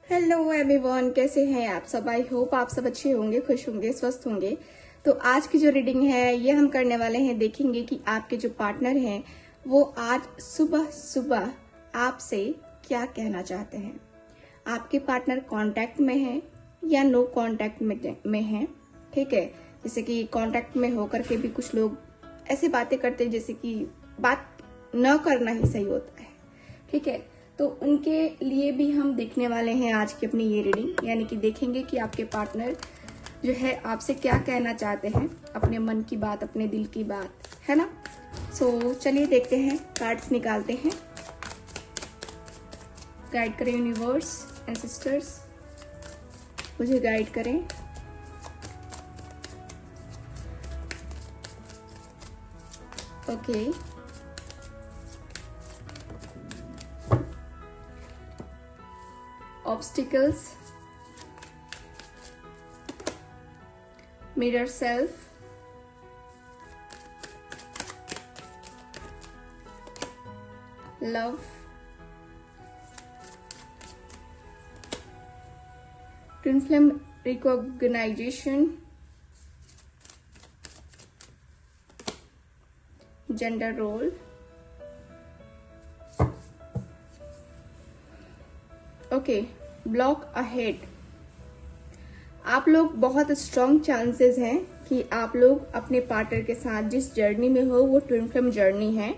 Hello everyone, कैसे हैं आप सब। आई होप आप सब अच्छे होंगे, खुश होंगे, स्वस्थ होंगे। तो आज की जो रीडिंग है ये हम करने वाले हैं, देखेंगे कि आपके जो पार्टनर हैं वो आज सुबह सुबह आपसे क्या कहना चाहते हैं। आपके पार्टनर कांटेक्ट में है या नो कांटेक्ट में है। ठीक है, जैसे कि कांटेक्ट में होकर के भी कुछ लोग ऐसी बातें करते हैं जैसे कि बात न करना ही सही होता है। ठीक है, तो उनके लिए भी हम देखने वाले हैं आज की अपनी ये रीडिंग, यानी कि देखेंगे कि आपके पार्टनर जो है आपसे क्या कहना चाहते हैं, अपने मन की बात, अपने दिल की बात, है ना। सो चलिए देखते हैं, कार्ड्स निकालते हैं। गाइड करें यूनिवर्स एंड सिस्टर्स, मुझे गाइड करें। Okay, obstacles, mirror self, love, twin flame recognition, gender role, okay, block ahead. आप लोग बहुत स्ट्रॉन्ग चांसेस हैं कि आप लोग अपने पार्टनर के साथ जिस जर्नी में हो वो ट्विन फ्लेम जर्नी है।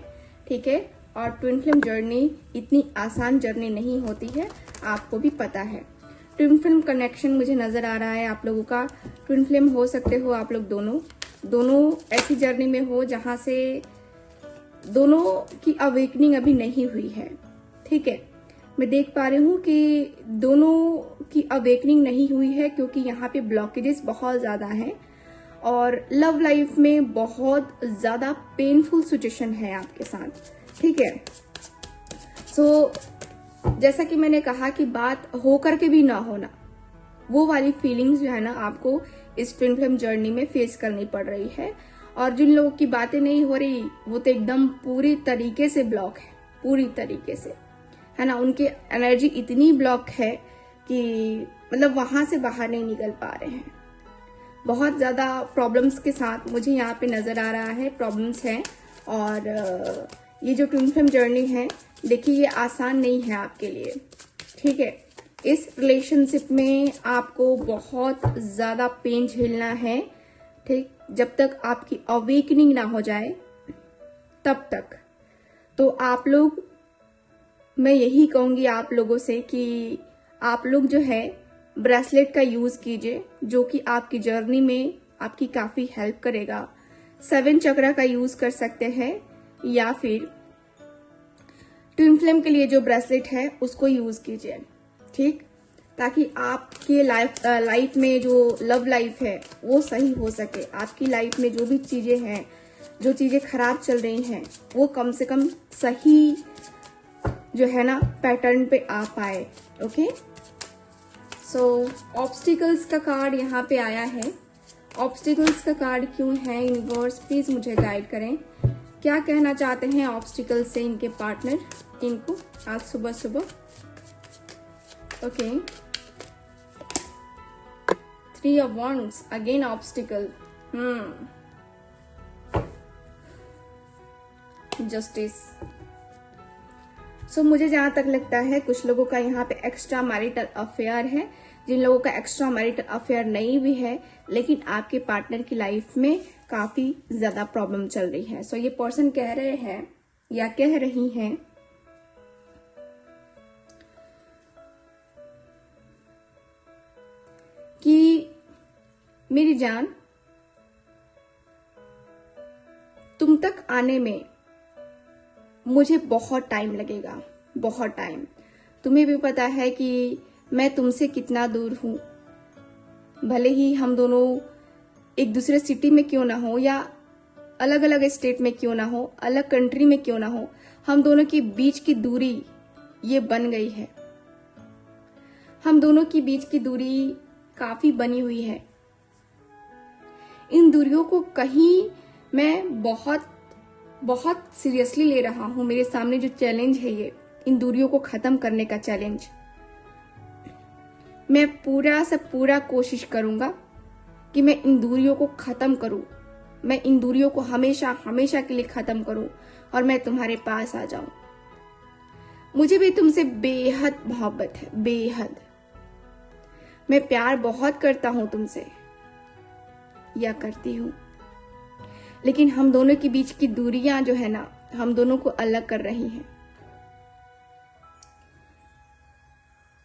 ठीक है, और ट्विन फ्लेम जर्नी इतनी आसान जर्नी नहीं होती है, आपको भी पता है। ट्विन फ्लेम कनेक्शन मुझे नजर आ रहा है आप लोगों का। ट्विन फ्लेम हो सकते हो आप लोग दोनों ऐसी जर्नी में हो जहां से दोनों की अवेकनिंग अभी नहीं हुई है। ठीक है, मैं देख पा रही हूँ कि दोनों की अवेकनिंग नहीं हुई है क्योंकि यहाँ पे ब्लॉकेजेस बहुत ज्यादा हैं और लव लाइफ में बहुत ज्यादा पेनफुल सिचुएशन है आपके साथ। ठीक है, सो जैसा कि मैंने कहा कि बात होकर के भी ना होना, वो वाली फीलिंग्स जो है ना आपको इस ट्विन फ्लेम जर्नी में फेस करनी पड़ रही है। और जिन लोगों की बातें नहीं हो रही वो तो एकदम पूरी तरीके से ब्लॉक है, पूरी तरीके से, है ना। उनकी एनर्जी इतनी ब्लॉक है कि मतलब वहां से बाहर नहीं निकल पा रहे हैं। बहुत ज्यादा प्रॉब्लम्स के साथ मुझे यहाँ पे नजर आ रहा है, प्रॉब्लम्स हैं। और ये जो ट्विन फ्लेम जर्नी है, देखिए ये आसान नहीं है आपके लिए। ठीक है, इस रिलेशनशिप में आपको बहुत ज्यादा पेन झेलना है। ठीक, जब तक आपकी अवेकनिंग ना हो जाए तब तक। तो आप लोग, मैं यही कहूंगी आप लोगों से कि आप लोग जो है ब्रेसलेट का यूज कीजिए, जो कि आपकी जर्नी में आपकी काफी हेल्प करेगा। 7 चक्र का यूज कर सकते हैं या फिर ट्विन फ्लेम के लिए जो ब्रेसलेट है उसको यूज कीजिए। ठीक, ताकि आपके लाइफ में जो लव लाइफ है वो सही हो सके। आपकी लाइफ में जो भी चीजें हैं, जो चीजें खराब चल रही हैं, वो कम से कम सही जो है ना पैटर्न पे आ पाए। ओके, सो ऑब्स्टिकल्स का कार्ड यहाँ पे आया है। ऑब्स्टिकल्स का कार्ड क्यों है यूनिवर्स, प्लीज मुझे गाइड करें। क्या कहना चाहते हैं ऑब्स्टिकल्स से इनके पार्टनर इनको आज सुबह सुबह। Okay, 3 of Wands, again obstacle, justice. So मुझे जहां तक लगता है कुछ लोगों का यहाँ पे एक्स्ट्रा मैरिटल अफेयर है। जिन लोगों का एक्स्ट्रा मैरिटल अफेयर नहीं भी है लेकिन आपके पार्टनर की लाइफ में काफी ज्यादा प्रॉब्लम चल रही है। सो ये पर्सन कह रहे हैं या कह रही हैं कि मेरी जान, तुम तक आने में मुझे बहुत टाइम लगेगा, बहुत टाइम। तुम्हें भी पता है कि मैं तुमसे कितना दूर हूं। भले ही हम दोनों एक दूसरे सिटी में क्यों ना हो या अलग अलग स्टेट में क्यों ना हो, अलग कंट्री में क्यों ना हो, हम दोनों के बीच की दूरी ये बन गई है। हम दोनों के बीच की दूरी काफी बनी हुई है। इन दूरियों को कहीं मैं बहुत सीरियसली ले रहा हूं। मेरे सामने जो चैलेंज है ये इन दूरियों को खत्म करने का चैलेंज। मैं पूरा से पूरा कोशिश करूंगा कि मैं इन दूरियों को खत्म करूं, मैं इन दूरियों को हमेशा हमेशा के लिए खत्म करूं और मैं तुम्हारे पास आ जाऊं। मुझे भी तुमसे बेहद मोहब्बत है, बेहद। मैं प्यार बहुत करता हूं तुमसे, या करती हूं, लेकिन हम दोनों के बीच की दूरियां जो है ना, हम दोनों को अलग कर रही हैं।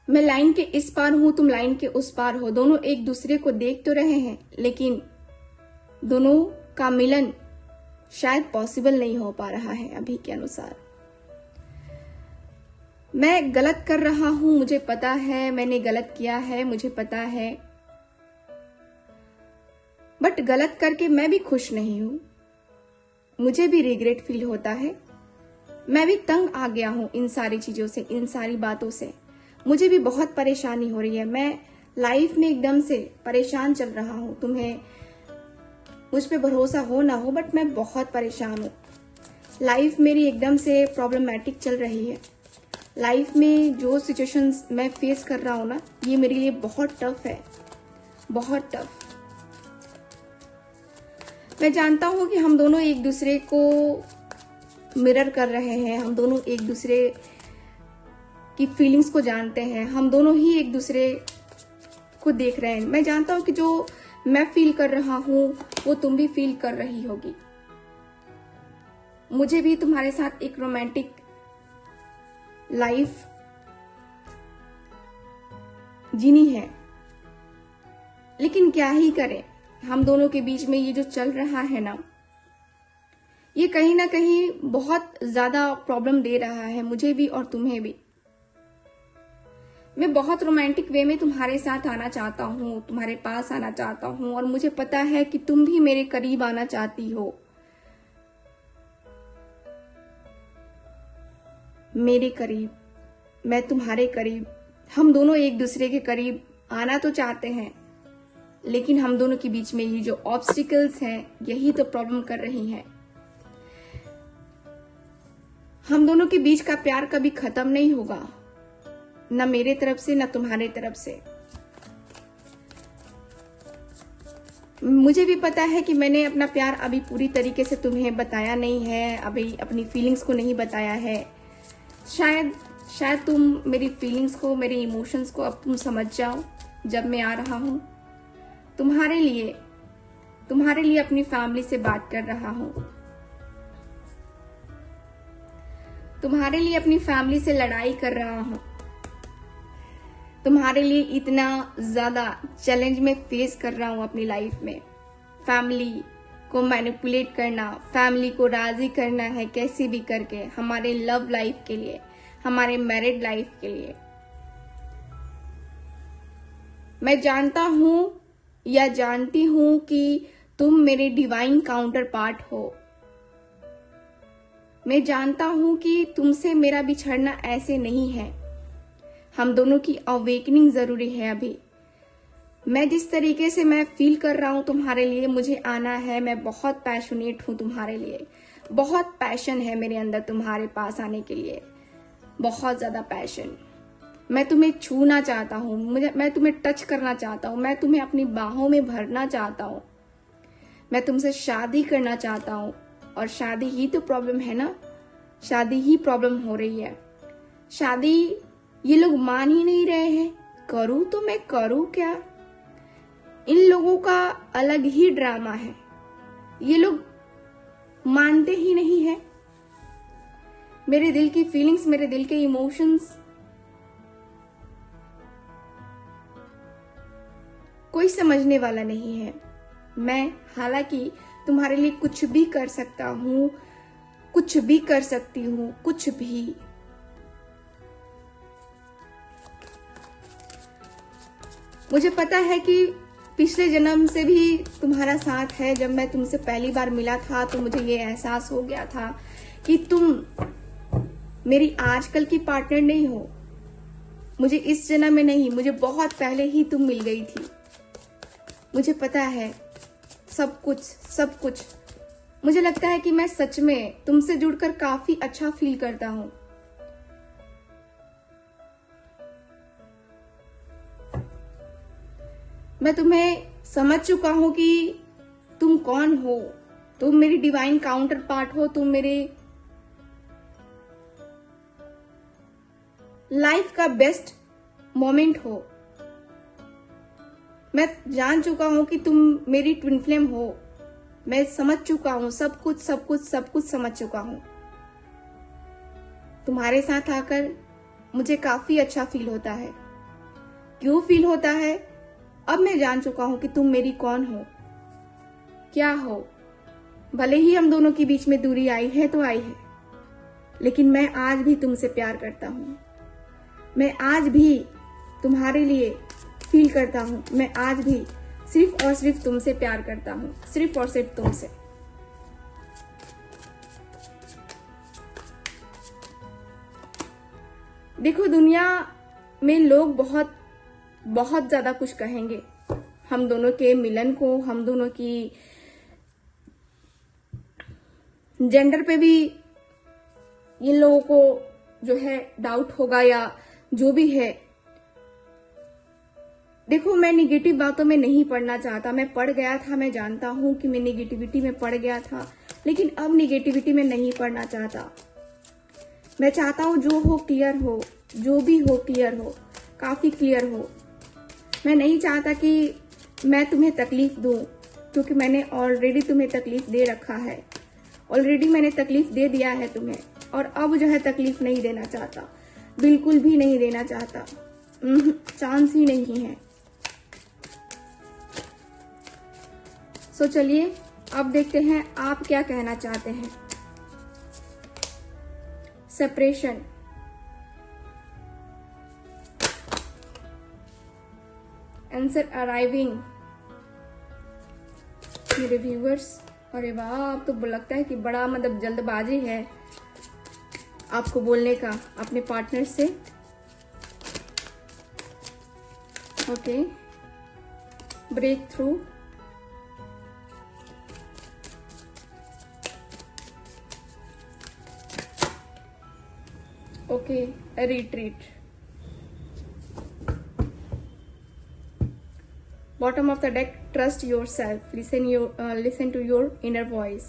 मैं लाइन के इस पार हूं, तुम लाइन के उस पार हो। दोनों एक दूसरे को देख तो रहे हैं, लेकिन दोनों का मिलन शायद पॉसिबल नहीं हो पा रहा है अभी के अनुसार। मैं गलत कर रहा हूं, मुझे पता है, मैंने गलत किया है, मुझे पता है, बट गलत करके मैं भी खुश नहीं हूं। मुझे भी रिग्रेट फील होता है। मैं भी तंग आ गया हूं इन सारी चीजों से, इन सारी बातों से। मुझे भी बहुत परेशानी हो रही है। मैं लाइफ में एकदम से परेशान चल रहा हूं। तुम्हें मुझ पे भरोसा हो ना हो, बट मैं बहुत परेशान हूं। लाइफ मेरी एकदम से प्रॉब्लमैटिक चल रही है। लाइफ में जो सिचुएशंस मैं फेस कर रहा हूं ना, ये मेरे लिए बहुत टफ है, बहुत टफ। मैं जानता हूं कि हम दोनों एक दूसरे को मिरर कर रहे हैं, हम दोनों एक दूसरे की फीलिंग्स को जानते हैं, हम दोनों ही एक दूसरे को देख रहे हैं। मैं जानता हूं कि जो मैं फील कर रहा हूं वो तुम भी फील कर रही होगी। मुझे भी तुम्हारे साथ एक रोमांटिक लाइफ जीनी है, लेकिन क्या ही करें, हम दोनों के बीच में ये जो चल रहा है ना, ये कहीं ना कहीं बहुत ज्यादा प्रॉब्लम दे रहा है, मुझे भी और तुम्हें भी। मैं बहुत रोमांटिक वे में तुम्हारे साथ आना चाहता हूँ, तुम्हारे पास आना चाहता हूँ, और मुझे पता है कि तुम भी मेरे करीब आना चाहती हो, मेरे करीब, मैं तुम्हारे करीब। हम दोनों एक दूसरे के करीब आना तो चाहते हैं, लेकिन हम दोनों के बीच में ये जो ऑब्स्टिकल्स हैं, यही तो प्रॉब्लम कर रही हैं। हम दोनों के बीच का प्यार कभी खत्म नहीं होगा, न मेरे तरफ से न तुम्हारे तरफ से। मुझे भी पता है कि मैंने अपना प्यार अभी पूरी तरीके से तुम्हें बताया नहीं है, अभी अपनी फीलिंग्स को नहीं बताया है। शायद तुम मेरी फीलिंग्स को, मेरे इमोशंस को अब तुम समझ जाओ जब मैं आ रहा हूं। तुम्हारे लिए अपनी फैमिली से बात कर रहा हूं, तुम्हारे लिए अपनी फैमिली से लड़ाई कर रहा हूं, तुम्हारे लिए इतना ज्यादा चैलेंज में फेस कर रहा हूं अपनी लाइफ में। फैमिली को मैनिपुलेट करना, फैमिली को राजी करना है कैसे भी करके, हमारे लव लाइफ के लिए, हमारे मैरिड लाइफ के लिए। मैं जानता हूं या जानती हूं कि तुम मेरे डिवाइन काउंटर पार्ट हो। मैं जानता हूं कि तुमसे मेरा बिछड़ना ऐसे नहीं है। हम दोनों की अवेकनिंग जरूरी है अभी। मैं जिस तरीके से मैं फील कर रहा हूं तुम्हारे लिए, मुझे आना है। मैं बहुत पैशनेट हूं तुम्हारे लिए, बहुत पैशन है मेरे अंदर तुम्हारे पास आने के लिए, बहुत ज्यादा पैशन। मैं तुम्हें छूना चाहता हूं, मैं तुम्हें टच करना चाहता हूं, मैं तुम्हें अपनी बाहों में भरना चाहता हूं, मैं तुमसे शादी करना चाहता हूं। और शादी ही तो प्रॉब्लम है ना, शादी ही प्रॉब्लम हो रही है। शादी ये लोग मान ही नहीं रहे हैं। करूं तो मैं करूं क्या? इन लोगों का अलग ही ड्रामा है, ये लोग मानते ही नहीं है। मेरे दिल की फीलिंग्स, मेरे दिल के इमोशंस कोई समझने वाला नहीं है। मैं हालांकि तुम्हारे लिए कुछ भी कर सकता हूं, कुछ भी कर सकती हूं, कुछ भी। मुझे पता है कि पिछले जन्म से भी तुम्हारा साथ है। जब मैं तुमसे पहली बार मिला था तो मुझे ये एहसास हो गया था कि तुम मेरी आजकल की पार्टनर नहीं हो। मुझे इस जन्म में नहीं, मुझे बहुत पहले ही तुम मिल गई थी। मुझे पता है सब कुछ, सब कुछ। मुझे लगता है कि मैं सच में तुमसे जुड़कर काफी अच्छा फील करता हूं। मैं तुम्हें समझ चुका हूं कि तुम कौन हो। तुम मेरी डिवाइन काउंटर पार्ट हो, तुम मेरे लाइफ का बेस्ट मोमेंट हो। मैं जान चुका हूं कि तुम मेरी ट्विन फ्लेम हो। मैं समझ चुका हूं, सब कुछ समझ चुका हूं। तुम्हारे साथ आकर मुझे काफी अच्छा फील होता है। क्यों फील होता है? अब मैं जान चुका हूं कि तुम मेरी कौन हो, क्या हो। भले ही हम दोनों के बीच में दूरी आई है तो आई है, लेकिन मैं आज भी तुमसे प्यार करता हूं। मैं आज भी तुम्हारे लिए फील करता हूं। मैं आज भी सिर्फ और सिर्फ तुमसे प्यार करता हूं, सिर्फ और सिर्फ तुमसे। देखो, दुनिया में लोग बहुत बहुत ज्यादा कुछ कहेंगे हम दोनों के मिलन को, हम दोनों की जेंडर पे भी इन लोगों को जो है डाउट होगा या जो भी है। देखो, मैं निगेटिव बातों में नहीं पढ़ना चाहता। मैं पढ़ गया था, मैं जानता हूं कि मैं निगेटिविटी में पढ़ गया था, लेकिन अब निगेटिविटी में नहीं पढ़ना चाहता। मैं चाहता हूं जो हो क्लियर हो, जो भी हो क्लियर हो, काफी क्लियर हो। मैं नहीं चाहता कि मैं तुम्हें तकलीफ दूं, क्योंकि मैंने ऑलरेडी तुम्हें तकलीफ दे रखा है। ऑलरेडी मैंने तकलीफ दे दिया है तुम्हें, और अब जो है तकलीफ नहीं देना चाहता, बिल्कुल भी नहीं देना चाहता। चांस ही नहीं है। सो चलिए अब देखते हैं आप क्या कहना चाहते हैं। Separation, answer arriving. मेरे व्यूअर्स, अरे वाह, अब तो लगता है कि बड़ा मतलब जल्दबाजी है आपको बोलने का अपने पार्टनर से। Okay, break through, okay, retreat. Bottom of the deck, trust yourself, listen to your inner voice.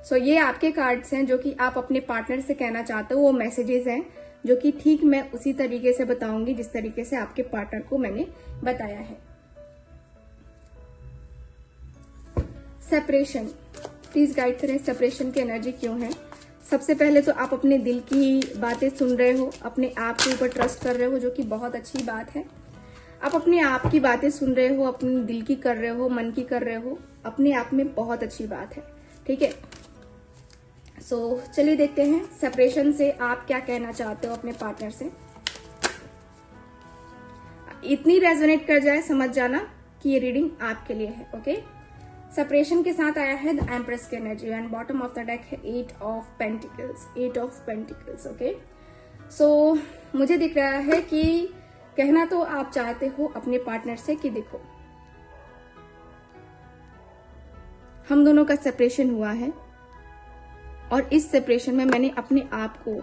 So ये आपके कार्ड्स हैं जो कि आप अपने पार्टनर से कहना चाहते हो। वो मैसेजेस हैं जो कि ठीक मैं उसी तरीके से बताऊंगी जिस तरीके से आपके पार्टनर को मैंने बताया है। सेपरेशन, प्लीज गाइड करें, सेपरेशन की एनर्जी क्यों है। सबसे पहले तो आप अपने दिल की बातें सुन रहे हो, अपने आप के ऊपर ट्रस्ट कर रहे हो, जो कि बहुत अच्छी बात है। आप अपने आप की बातें सुन रहे हो, अपने दिल की कर रहे हो, मन की कर रहे हो, अपने आप में बहुत अच्छी बात है। ठीक है, सो चलिए देखते हैं सेपरेशन से आप क्या कहना चाहते हो अपने पार्टनर से। इतनी रेजोनेट कर जाए, समझ जाना कि ये रीडिंग आपके लिए है। ओके, सेपरेशन के साथ आया है द एम्प्रेस की energy and bottom of the deck है 8 of pentacles, 8 of pentacles. Okay, so मुझे दिख रहा है कि कहना तो आप चाहते हो अपने पार्टनर से कि देखो, हम दोनों का सेपरेशन हुआ है और इस सेपरेशन में मैंने अपने आप को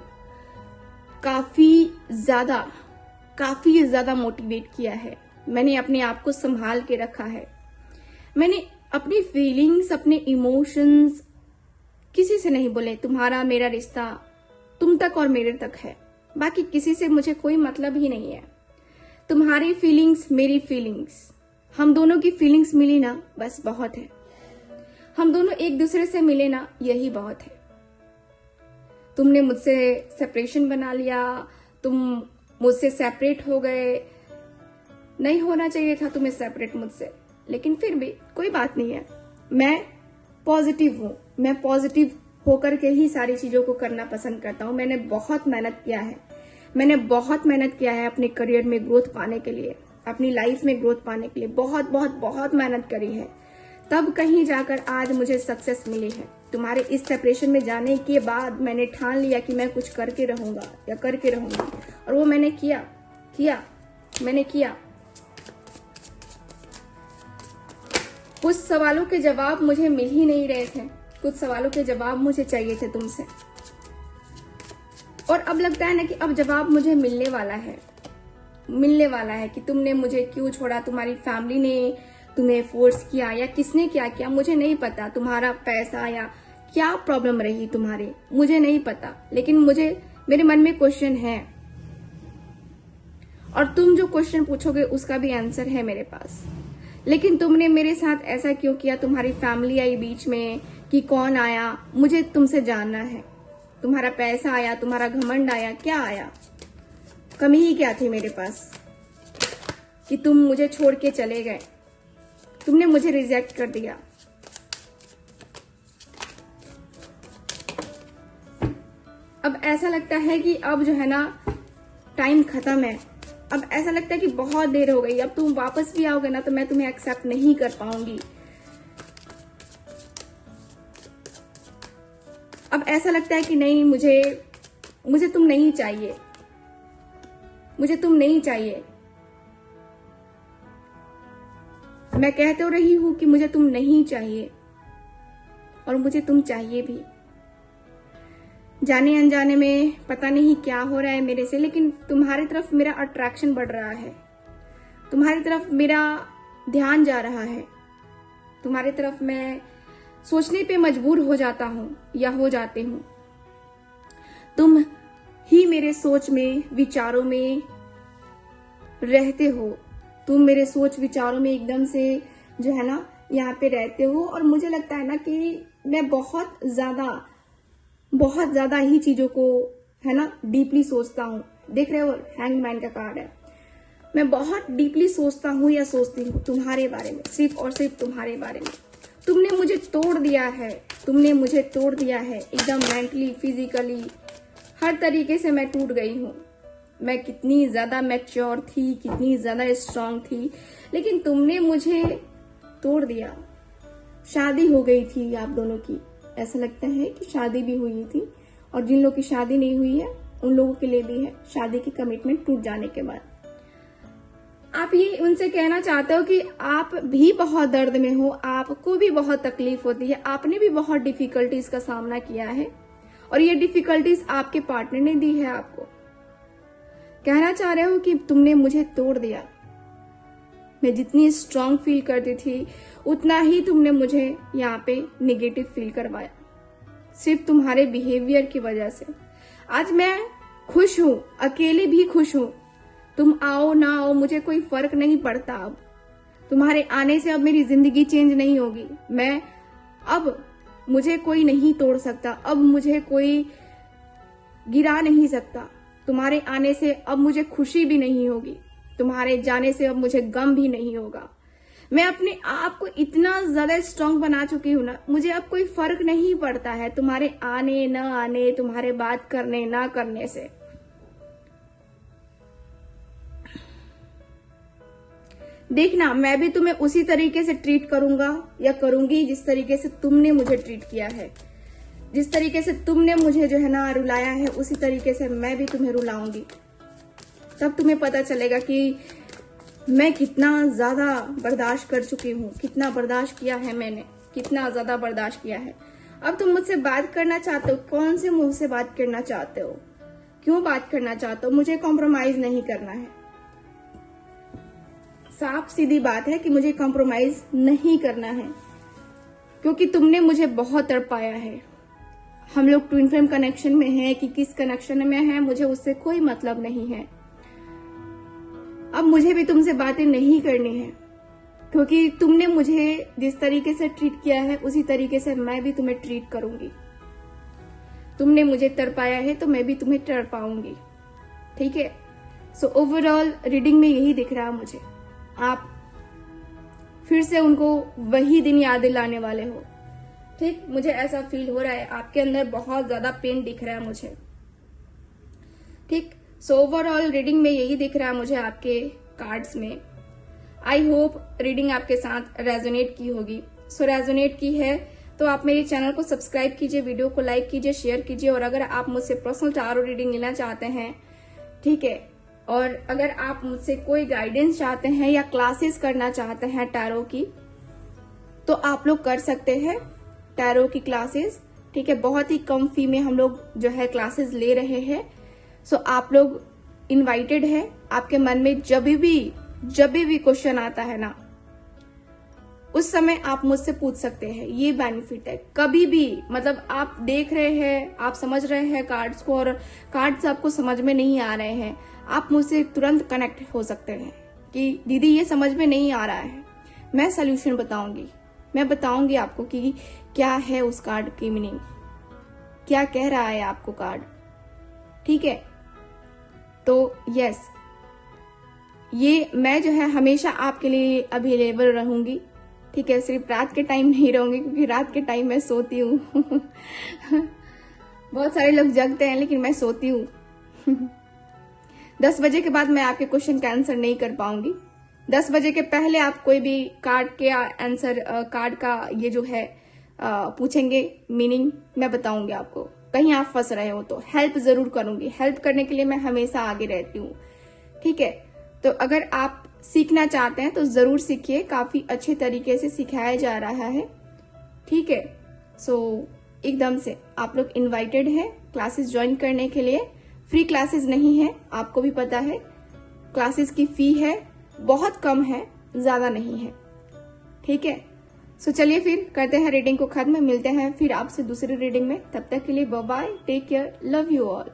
काफी ज्यादा मोटिवेट किया है। मैंने अपने आप को संभाल के रखा है। मैंने अपनी फीलिंग्स, अपने इमोशंस किसी से नहीं बोले। तुम्हारा मेरा रिश्ता तुम तक और मेरे तक है, बाकी किसी से मुझे कोई मतलब ही नहीं है। तुम्हारी फीलिंग्स, मेरी फीलिंग्स, हम दोनों की फीलिंग्स मिली ना, बस बहुत है। हम दोनों एक दूसरे से मिले ना, यही बहुत है। तुमने मुझसे सेपरेशन बना लिया, तुम मुझसे सेपरेट हो गए। नहीं होना चाहिए था तुम्हें सेपरेट मुझसे, लेकिन फिर भी कोई बात नहीं है। मैं पॉजिटिव हूं, मैं पॉजिटिव होकर के ही सारी चीजों को करना पसंद करता हूं। मैंने बहुत मेहनत किया है, मैंने बहुत मेहनत किया है अपने करियर में ग्रोथ पाने के लिए, अपनी लाइफ में ग्रोथ पाने के लिए बहुत बहुत बहुत मेहनत करी है। तब कहीं जाकर आज मुझे सक्सेस मिली है। तुम्हारे इस सेपरेशन में जाने के बाद मैंने ठान लिया कि मैं कुछ करके रहूंगा या करके रहूंगी, और वो मैंने मैंने किया। कुछ सवालों के जवाब मुझे मिल ही नहीं रहे थे, कुछ सवालों के जवाब मुझे चाहिए थे तुमसे, और अब लगता है ना कि अब जवाब मुझे मिलने वाला है। मिलने वाला है कि तुमने मुझे क्यों छोड़ा, तुम्हारी फैमिली ने तुम्हें फोर्स किया या किसने क्या किया मुझे नहीं पता, तुम्हारा पैसा या क्या प्रॉब्लम रही तुम्हारी मुझे नहीं पता, लेकिन मेरे मन में क्वेश्चन है और तुम जो क्वेश्चन पूछोगे उसका भी आंसर है मेरे पास। लेकिन तुमने मेरे साथ ऐसा क्यों किया? तुम्हारी फैमिली आई बीच में कि कौन आया, मुझे तुमसे जानना है। तुम्हारा पैसा आया, तुम्हारा घमंड आया, क्या आया? कमी ही क्या थी मेरे पास कि तुम मुझे छोड़ के चले गए? तुमने मुझे रिजेक्ट कर दिया। अब ऐसा लगता है कि अब जो है ना टाइम खत्म है। अब ऐसा लगता है कि बहुत देर हो गई, अब तुम वापस भी आओगे ना तो मैं तुम्हें एक्सेप्ट नहीं कर पाऊंगी। अब ऐसा लगता है कि नहीं, मुझे तुम नहीं चाहिए, मुझे तुम नहीं चाहिए। मैं कह तो रही हूं कि मुझे तुम नहीं चाहिए और मुझे तुम चाहिए भी। जाने अनजाने में पता नहीं क्या हो रहा है मेरे से, लेकिन तुम्हारी तरफ मेरा अट्रैक्शन बढ़ रहा है, तुम्हारी तरफ मेरा ध्यान जा रहा है, तुम्हारी तरफ मैं सोचने पे मजबूर हो जाता हूं या हो जाती हूं। तुम ही मेरे सोच में विचारों में रहते हो, तुम मेरे सोच विचारों में एकदम से जो है ना यहाँ पे रहते हो। और मुझे लगता है ना कि मैं बहुत ज्यादा ही चीजों को है ना डीपली सोचता हूँ। देख रहे हो हैंगमैन का कार्ड है। मैं बहुत डीपली सोचता हूँ या सोचती हूँ तुम्हारे बारे में, सिर्फ और सिर्फ तुम्हारे बारे में। तुमने मुझे तोड़ दिया है, तुमने मुझे तोड़ दिया है एकदम मेंटली, फिजिकली, हर तरीके से मैं टूट गई हूँ। मैं कितनी ज्यादा मैच्योर थी, कितनी ज्यादा स्ट्रांग थी, लेकिन तुमने मुझे तोड़ दिया। शादी हो गई थी आप दोनों की, ऐसा लगता है कि शादी भी हुई थी, और जिन लोगों की शादी नहीं हुई है उन लोगों के लिए भी है शादी की कमिटमेंट टूट जाने के बाद। आप ये उनसे कहना चाहते हो कि आप भी बहुत दर्द में हो, आपको भी बहुत तकलीफ होती है, आपने भी बहुत डिफिकल्टीज का सामना किया है और ये डिफिकल्टीज आपके पार्टनर ने दी है आपको। कहना चाह रहे हो कि तुमने मुझे तोड़ दिया। मैं जितनी स्ट्रांग फील करती थी उतना ही तुमने मुझे यहाँ पे निगेटिव फील करवाया, सिर्फ तुम्हारे बिहेवियर की वजह से। आज मैं खुश हूं, अकेले भी खुश हूं। तुम आओ ना आओ मुझे कोई फर्क नहीं पड़ता। अब तुम्हारे आने से अब मेरी जिंदगी चेंज नहीं होगी। अब मुझे कोई नहीं तोड़ सकता, अब मुझे कोई गिरा नहीं सकता। तुम्हारे आने से अब मुझे खुशी भी नहीं होगी, तुम्हारे जाने से अब मुझे गम भी नहीं होगा। मैं अपने आप को इतना ज्यादा स्ट्रांग बना चुकी हूं ना, मुझे अब कोई फर्क नहीं पड़ता है तुम्हारे आने न आने, तुम्हारे बात करने ना करने से। देखना, मैं भी तुम्हें उसी तरीके से ट्रीट करूंगा या करूंगी जिस तरीके से तुमने मुझे ट्रीट किया है। जिस तरीके से तुमने मुझे जो है ना रुलाया है, उसी तरीके से मैं भी तुम्हें रुलाऊंगी। तब तुम्हें पता चलेगा कि मैं कितना ज्यादा बर्दाश्त कर चुकी हूँ, कितना बर्दाश्त किया है मैंने, कितना ज्यादा बर्दाश्त किया है। अब तुम मुझसे बात करना चाहते हो, कौन से मुंह से बात करना चाहते हो, क्यों बात करना चाहते हो? मुझे कॉम्प्रोमाइज नहीं करना है। साफ सीधी बात है कि मुझे कॉम्प्रोमाइज नहीं करना है, क्योंकि तुमने मुझे बहुत तड़पाया है। हम लोग ट्विन फ्लेम कनेक्शन में हैं कि किस कनेक्शन में है मुझे उससे कोई मतलब नहीं है। अब मुझे भी तुमसे बातें नहीं करनी है, क्योंकि तुमने मुझे जिस तरीके से ट्रीट किया है उसी तरीके से मैं भी तुम्हें ट्रीट करूंगी। तुमने मुझे तड़पाया है तो मैं भी तुम्हें तड़पाऊंगी, ठीक है? सो ओवरऑल रीडिंग में यही दिख रहा है मुझे। आप फिर से उनको वही दिन याद दिलाने वाले हो, ठीक? मुझे ऐसा फील हो रहा है, आपके अंदर बहुत ज्यादा पेन दिख रहा है मुझे, ठीक? सो ओवरऑल रीडिंग में यही दिख रहा है मुझे आपके कार्ड्स में। आई होप रीडिंग आपके साथ रेजोनेट की होगी। सो रेजोनेट की है तो आप मेरे चैनल को सब्सक्राइब कीजिए, वीडियो को लाइक कीजिए, शेयर कीजिए। और अगर आप मुझसे पर्सनल टैरो रीडिंग लेना चाहते हैं, ठीक है, और अगर आप मुझसे कोई गाइडेंस चाहते हैं या क्लासेस करना चाहते हैं टैरो की, तो आप लोग कर सकते हैं टैरो की क्लासेस, ठीक है? बहुत ही कम फी में हम लोग जो है क्लासेस ले रहे हैं। सो आप लोग इनवाइटेड है। आपके मन में जब भी क्वेश्चन आता है ना, उस समय आप मुझसे पूछ सकते हैं। ये बेनिफिट है। कभी भी, मतलब आप देख रहे हैं, आप समझ रहे हैं कार्ड्स को और कार्ड्स आपको समझ में नहीं आ रहे हैं, आप मुझसे तुरंत कनेक्ट हो सकते हैं कि दीदी ये समझ में नहीं आ रहा है, मैं सल्यूशन बताऊंगी। मैं बताऊंगी आपको कि क्या है उस कार्ड की मीनिंग, क्या कह रहा है आपको कार्ड। ठीक है, तो यस, ये मैं जो है हमेशा आपके लिए अवेलेबल रहूंगी। ठीक है, सिर्फ रात के टाइम नहीं रहूंगी, क्योंकि रात के टाइम मैं सोती हूँ। बहुत सारे लोग जगते हैं लेकिन मैं सोती हूँ। 10 बजे के बाद मैं आपके क्वेश्चन का आंसर नहीं कर पाऊंगी। 10 बजे के पहले आप कोई भी कार्ड के आंसर, कार्ड का ये जो है पूछेंगे मीनिंग, मैं बताऊंगी आपको। कहीं आप फंस रहे हो तो हेल्प जरूर करूंगी। हेल्प करने के लिए मैं हमेशा आगे रहती हूँ। ठीक है, तो अगर आप सीखना चाहते हैं तो जरूर सीखिए, काफी अच्छे तरीके से सिखाया जा रहा है। ठीक है, सो एकदम से आप लोग इनवाइटेड हैं क्लासेस ज्वाइन करने के लिए। फ्री क्लासेस नहीं है, आपको भी पता है। क्लासेस की फी है, बहुत कम है, ज्यादा नहीं है। ठीक है, सो चलिए फिर करते हैं रीडिंग को खत्म। मिलते हैं फिर आपसे दूसरी रीडिंग में। तब तक के लिए bye bye, take care, love you all.